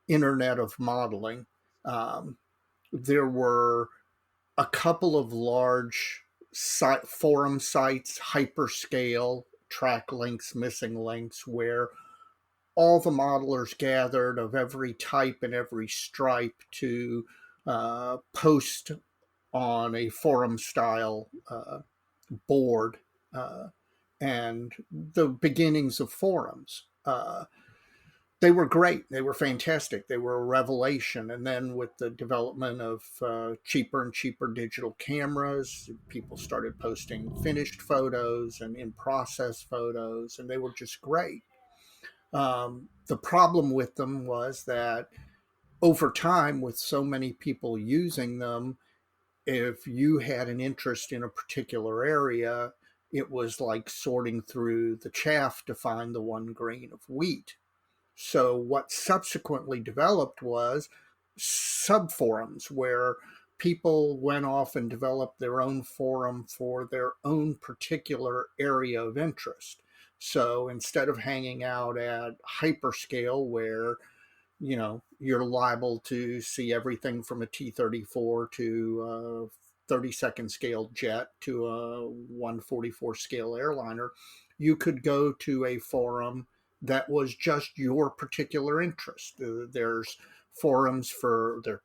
Internet of Modeling, um, there were a couple of large forum sites, hyperscale, track links, missing links, where all the modelers gathered of every type and every stripe to post on a forum style board, and the beginnings of forums. They were great. They were fantastic. They were a revelation. And then with the development of cheaper and cheaper digital cameras, people started posting finished photos and in process photos, and they were just great. The problem with them was that over time, with so many people using them, if you had an interest in a particular area, it was like sorting through the chaff to find the one grain of wheat. So what subsequently developed was subforums where people went off and developed their own forum for their own particular area of interest. So instead of hanging out at hyperscale, where you're liable to see everything from a T-34 to a 32nd scale jet to a 144 scale airliner, you could go to a forum that was just your particular interest. There are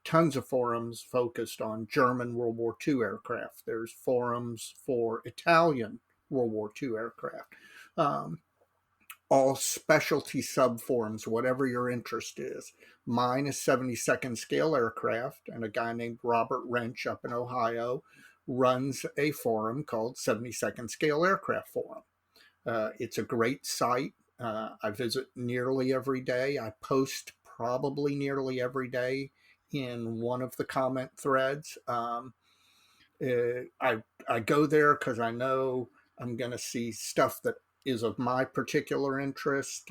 tons of forums focused on German World War II aircraft. There's forums for Italian World War II aircraft. Um, all specialty subforms, whatever your interest is. Mine is 72nd scale aircraft, and a guy named Robert Wrench up in Ohio runs a forum called 72nd Scale Aircraft Forum. It's a great site. I visit nearly every day. I post probably nearly every day in one of the comment threads. I go there because I know I'm going to see stuff that is of my particular interest.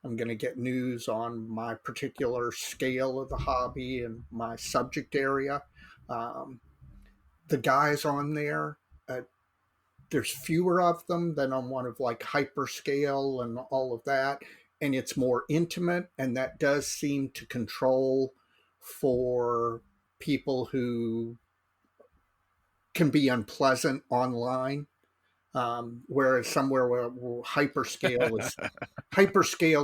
I'm going to get news on my particular scale of the hobby and my subject area. Um, the guys on there, there's fewer of them than on one of like hyperscale and all of that. And it's more intimate, and that does seem to control for people who can be unpleasant online. Whereas somewhere where hyperscale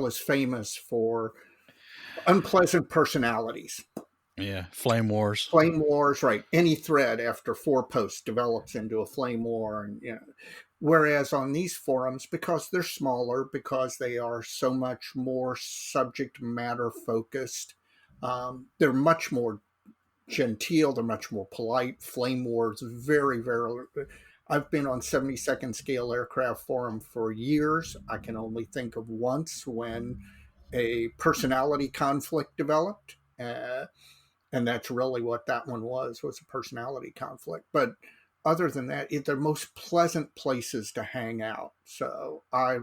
is famous for unpleasant personalities. Yeah, flame wars. Flame wars, right? Any thread after 4 posts develops into a flame war, and whereas on these forums, because they're smaller, because they are so much more subject matter focused, they're much more genteel, they're much more polite. Flame wars, very, very. I've been on 72nd scale aircraft forum for years. I can only think of once when a personality conflict developed. And that's really what that one was a personality conflict. But other than that, they're most pleasant places to hang out. So I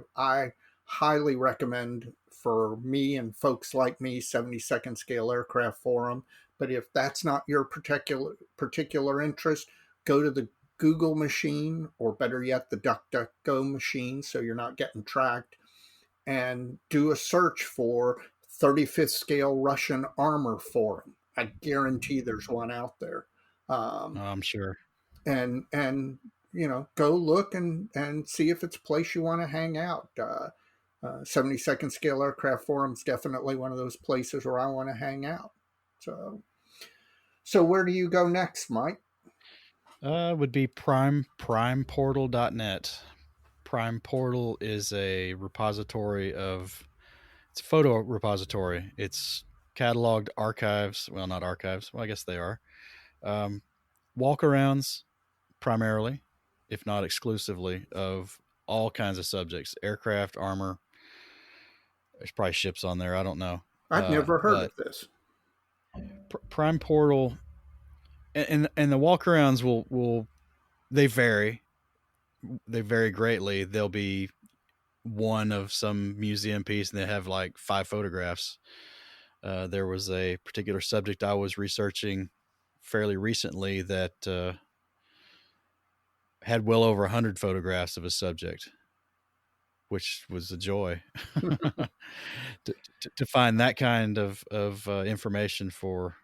highly recommend, for me and folks like me, 72nd Scale Aircraft Forum. But if that's not your particular interest, go to the Google machine, or better yet, the DuckDuckGo machine, so you're not getting tracked, and do a search for 35th Scale Russian Armor Forum. I guarantee there's one out there. I'm sure. And go look and see if it's a place you want to hang out. 72nd Scale Aircraft Forum is definitely one of those places where I want to hang out. So where do you go next, Mike? Would be primeportal.net. Prime Portal is a repository it's a photo repository. It's cataloged archives. Well, not archives. Well, I guess they are. Walkarounds, primarily, if not exclusively, of all kinds of subjects: aircraft, armor. There's probably ships on there. I don't know. I've never heard of this. Prime Portal, and the walkarounds will they vary. They vary greatly. They'll be one of some museum piece, and they have like 5 photographs. There was a particular subject I was researching fairly recently that had well over 100 photographs of a subject, which was a joy to find that kind of information for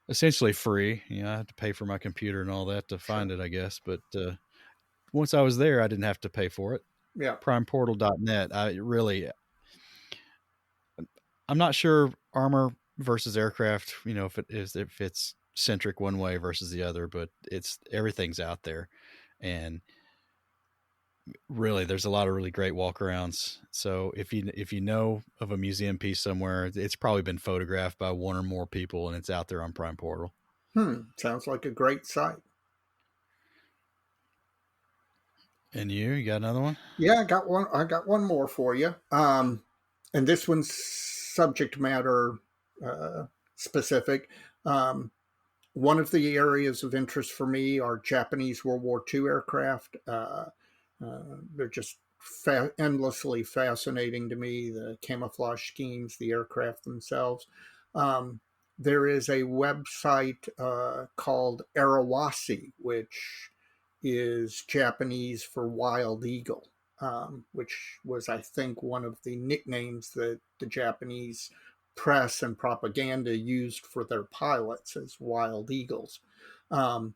essentially free. I had to pay for my computer and all that to find it, I guess. But once I was there, I didn't have to pay for it. Yeah. Primeportal.net. I'm not sure armor versus aircraft, if it's centric one way versus the other, but everything's out there. And really, there's a lot of really great walkarounds. So if you know of a museum piece somewhere, it's probably been photographed by one or more people, and it's out there on Prime Portal. Sounds like a great site. And you got another one? Yeah, I got one more for you. And this one's subject matter specific. One of the areas of interest for me are Japanese World War II aircraft. They're just endlessly fascinating to me, the camouflage schemes, the aircraft themselves. there is a website called Arawasi, which is Japanese for wild eagle, which was, I think, one of the nicknames that the Japanese press and propaganda used for their pilots as wild eagles. Um,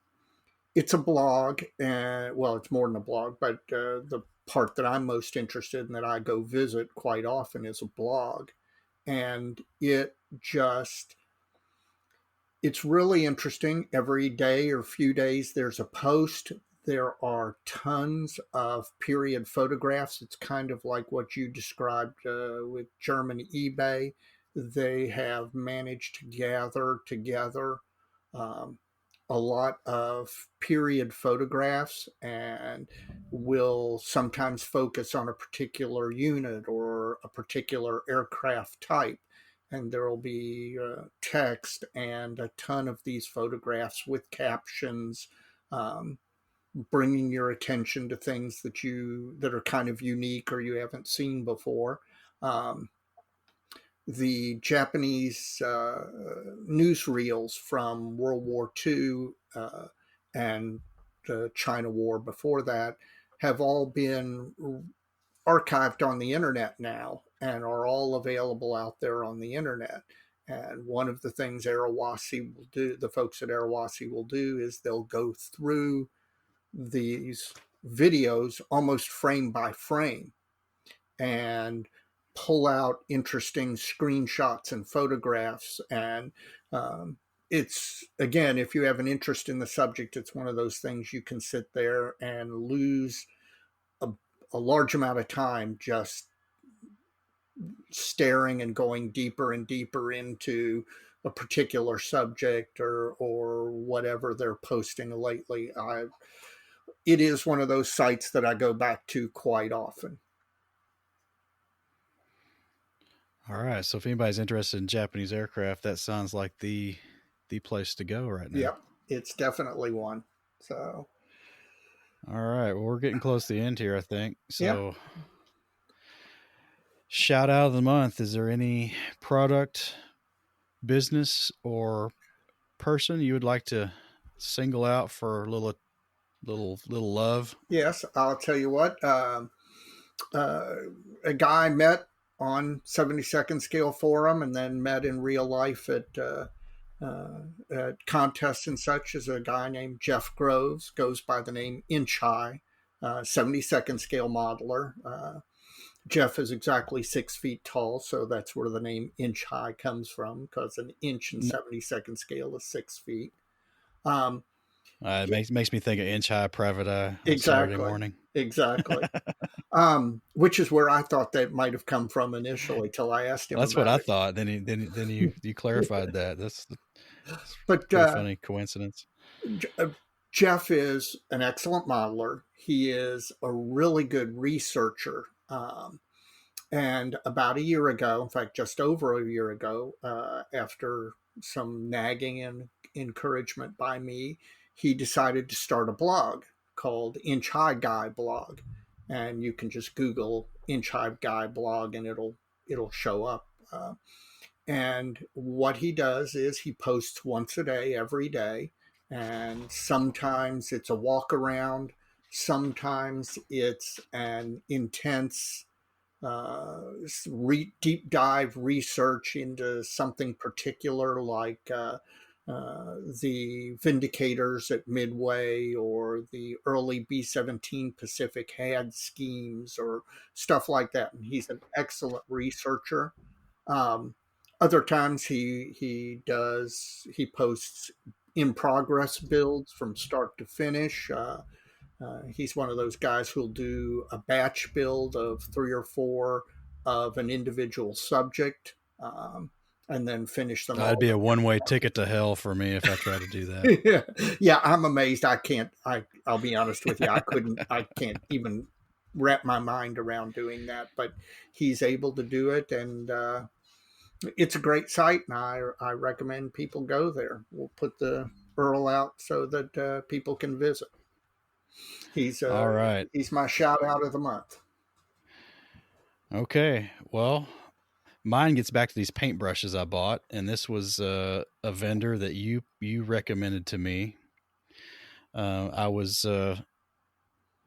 it's a blog, and well, it's more than a blog, but the part that I'm most interested in that I go visit quite often is a blog. And just it's really interesting. Every day or few days, there's a post. There are tons of period photographs. It's kind of like what you described with German eBay. They have managed to gather together um, a lot of period photographs and will sometimes focus on a particular unit or a particular aircraft type, and there will be text and a ton of these photographs with captions, um, bringing your attention to things that are kind of unique or you haven't seen before. Um, the Japanese newsreels from World War II and the China War before that have all been archived on the internet now and are all available out there on the internet. And one of the things Arawasi will do, the folks at Arawasi will do, is they'll go through these videos almost frame by frame and pull out interesting screenshots and photographs. And it's, again, if you have an interest in the subject, it's one of those things you can sit there and lose a, a large amount of time just staring and going deeper and deeper into a particular subject or whatever they're posting lately. It is one of those sites that I go back to quite often. All right. So if anybody's interested in Japanese aircraft, that sounds like the place to go right now. Yep, it's definitely one. So, all right. Well, we're getting close to the end here, I think. yeah. So, shout out of the month. Is there any product, business, or person you would like to single out for a little love? Yes, I'll tell you what. Uh, a guy I met on 72nd Scale Forum and then met in real life at contests and such is a guy named Jeff Groves, goes by the name Inch High, 72nd Scale modeler. Jeff is exactly 6 feet tall, so that's where the name Inch High comes from, because an inch in 72nd scale is 6 feet. It makes me think of Inch High Private Eye on Exactly. Saturday morning. Exactly. Which is where I thought that might have come from initially, till I asked him. That's what I thought. Then you clarified that. That's but pretty funny coincidence. Jeff is an excellent modeler. He is a really good researcher. And about a year ago, in fact, just over a year ago, after some nagging and encouragement by me, he decided to start a blog called Inch High Guy Blog. And you can just Google Inch High Guy Blog and it'll show up. And what he does is he posts once a day, every day. And sometimes it's a walk around. Sometimes it's an intense deep dive research into something particular, like the Vindicators at Midway or the early B-17 Pacific HAD schemes or stuff like that. And he's an excellent researcher. Other times he posts in progress builds from start to finish. He's one of those guys who'll do a batch build of 3 or 4 of an individual subject, and then finish them. That'd be a one-way ticket to hell for me if I try to do that. Yeah, I'm amazed. I can't. I'll be honest with you. I can't even wrap my mind around doing that. But he's able to do it, and it's a great site, and I recommend people go there. We'll put the URL out so that people can visit. He's all right. He's my shout out of the month. Okay. Well, mine gets back to these paintbrushes I bought, and this was a vendor that you recommended to me. I was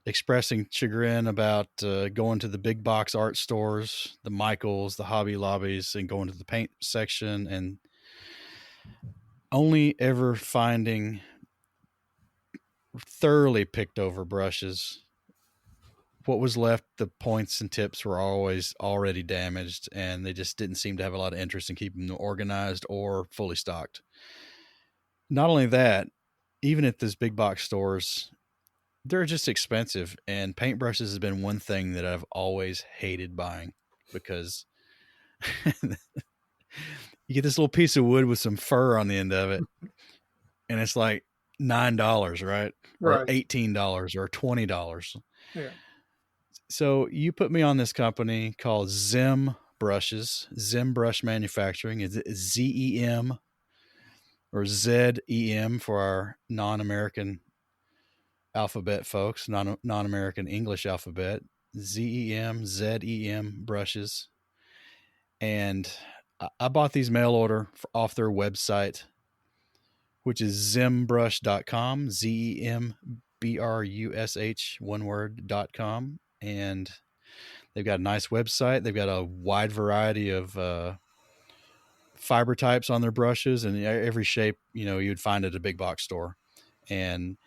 expressing chagrin about going to the big box art stores, the Michaels, the Hobby Lobbies, and going to the paint section, and only ever finding thoroughly picked over brushes. What was left, the points and tips were always already damaged, and they just didn't seem to have a lot of interest in keeping them organized or fully stocked. Not only that, even at those big box stores, they're just expensive, and paintbrushes has been one thing that I've always hated buying, because you get this little piece of wood with some fur on the end of it, and it's like $9, right? Or $18 or $20. Yeah. So you put me on this company called Zim Brushes, Zim Brush Manufacturing. Is ZEM or ZEM for our non-American alphabet folks, non-American English alphabet. ZEM brushes. And I bought these mail order off their website, which is zimbrush.com, ZEMBRUSH, one word.com. And they've got a nice website. They've got a wide variety of fiber types on their brushes, and every shape, you'd find at a big box store. And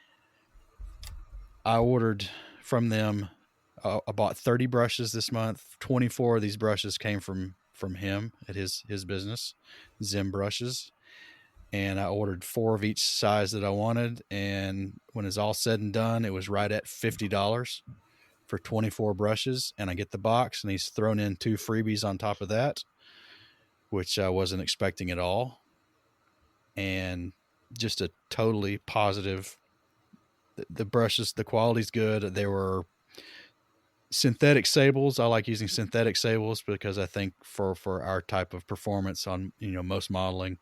I ordered from them, I bought 30 brushes this month. 24 of these brushes came from him at his business, Zim Brushes. And I ordered 4 of each size that I wanted. And when it's all said and done, it was right at $50 for 24 brushes. And I get the box, and he's thrown in 2 freebies on top of that, which I wasn't expecting at all. And just a totally positive. The brushes, the quality's good. They were synthetic sables. I like using synthetic sables because I think for our type of performance on, most modeling,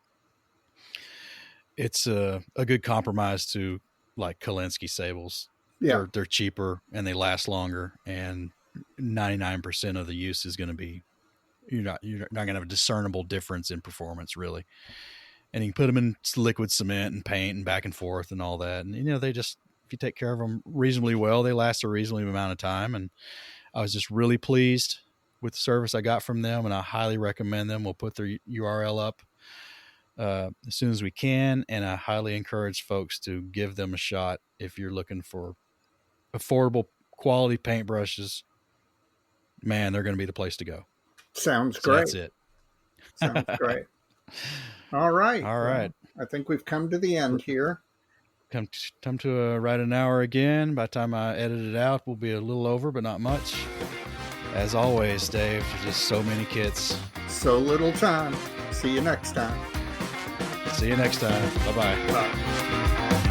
it's a good compromise to like Kolinsky sables. Yeah. They're cheaper and they last longer, and 99% of the use is going to be, you're not going to have a discernible difference in performance, really. And you can put them in liquid cement and paint and back and forth and all that. And, they just, if you take care of them reasonably well, they last a reasonable amount of time. And I was just really pleased with the service I got from them, and I highly recommend them. We'll put their URL up as soon as we can, and I highly encourage folks to give them a shot if you're looking for affordable quality paintbrushes. Man, they're going to be the place to go. Sounds great. That's it. Sounds great. All right. Well, I think we've come to the end here. Come to right an hour again. By the time I edit it out, we'll be a little over, but not much. As always, Dave, there's just so many kits. So little time. See you next time. See you next time. Bye-bye. Bye.